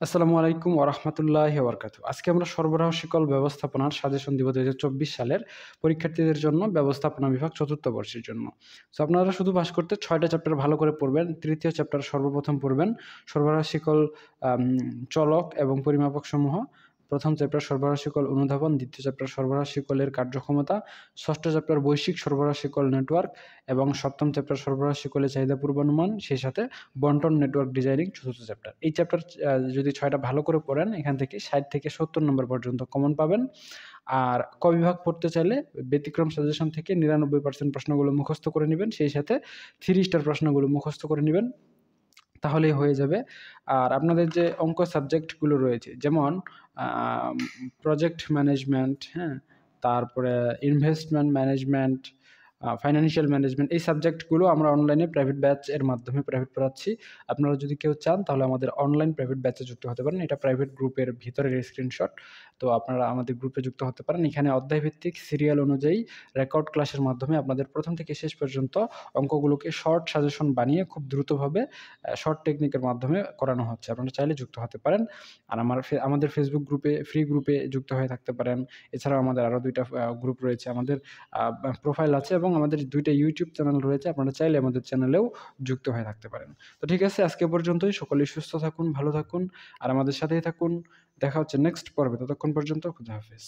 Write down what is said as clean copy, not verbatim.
আসসালামু আলাইকুম ওয়া রাহমাতুল্লাহি ওয়া বারাকাতুহু। আজকে আমরা সরবরাহ শিকল ব্যবস্থাপনার সাজেশন দিব ২০২৪ সালের পরীক্ষার্থীদের জন্য ব্যবস্থাপনা বিভাগ ৪র্থ বর্ষের জন্য। সো আপনারা শুধু পাস করতে ৬ টা চ্যাপ্টার ভালো করে পড়বেন। ৩য় চ্যাপ্টার সর্বপ্রথম পড়বেন সরবরাহ শিকল আম চলক এবং পরিমাপকসমূহ। ১ম চ্যাপ্টার সরবরাহ শিকল অনুধাবন, ২য় চ্যাপ্টার সরবরাহ শিকলের কার্যক্ষমতা, ৬ষ্ঠ চ্যাপ্টার বৈশ্বিক সরবরাহ শিকল নেটওয়ার্ক এবং ৭ম চ্যাপ্টার সরবরাহ শিকলের চাহিদা পূর্বানুমান, সেই সাথে বন্টন নেটওয়ার্ক ডিজাইনিং ৪র্থ চ্যাপ্টার। এই চ্যাপ্টার যদি ৬ টা ভালো করে পড়েন এখান থেকে ৬০ থেকে ৭০ নম্বর পর্যন্ত কমন পাবেন। আর ক বিভাগ পড়তে চাইলে ব্যতিক্রম সাজেশন থেকে ৯৯% প্রশ্নগুলো মুখস্থ করে নিবেন। সেই সাথে 3 স্টার প্রশ্নগুলো মুখস্থ করে নিবেন। তাহলেই হয়ে যাবে। আর আপনাদের যে অঙ্ক সাবজেক্টগুলো রয়েছে যেমন প্রজেক্ট ম্যানেজমেন্ট, হ্যাঁ? তারপরে ইনভেস্টমেন্ট ম্যানেজমেন্ট, ফাইন্যান্সিয়াল ম্যানেজমেন্ট, এই সাবজেক্টগুলো আমরা অনলাইনে প্রাইভেট ব্যাচের মাধ্যমে প্রাইভেট পড়াচ্ছি। আপনারা যদি কেউ চান তাহলে আমাদের অনলাইন প্রাইভেট ব্যাচে যুক্ত হতে পারেন। এটা প্রাইভেট গ্রুপের ভিতরের স্ক্রিনশট। তো আপনারা আমাদের গ্রুপে যুক্ত হতে পারেন। এখানে অধ্যায়ভিত্তিক সিরিয়াল অনুযায়ী রেকর্ড ক্লাসের মাধ্যমে আপনাদের ১ম থেকে শেষ পর্যন্ত অঙ্কগুলোকে শর্ট সাজেশন বানিয়ে খুব দ্রুতভাবে শর্ট টেকনিকের মাধ্যমে করানো হচ্ছে। আপনারা চাইলে যুক্ত হতে পারেন। আর আমাদের ফেসবুক গ্রুপে, ফ্রি গ্রুপে যুক্ত হয়ে থাকতে পারেন। এছাড়াও আমাদের আরও ২ টা গ্রুপ রয়েছে। আমাদের প্রোফাইল আছে এবং আমাদের ২ টা ইউটিউব চ্যানেল রয়েছে। আপনারা চাইলে আমাদের চ্যানেলেও যুক্ত হয়ে থাকতে পারেন। তো ঠিক আছে, আজকে পর্যন্তই। সকলেই সুস্থ থাকুন, ভালো থাকুন আর আমাদের সাথেই থাকুন। দেখা হচ্ছে নেক্সট পর্বে। ততক্ষণ পর্যন্ত খোদা হাফেজ।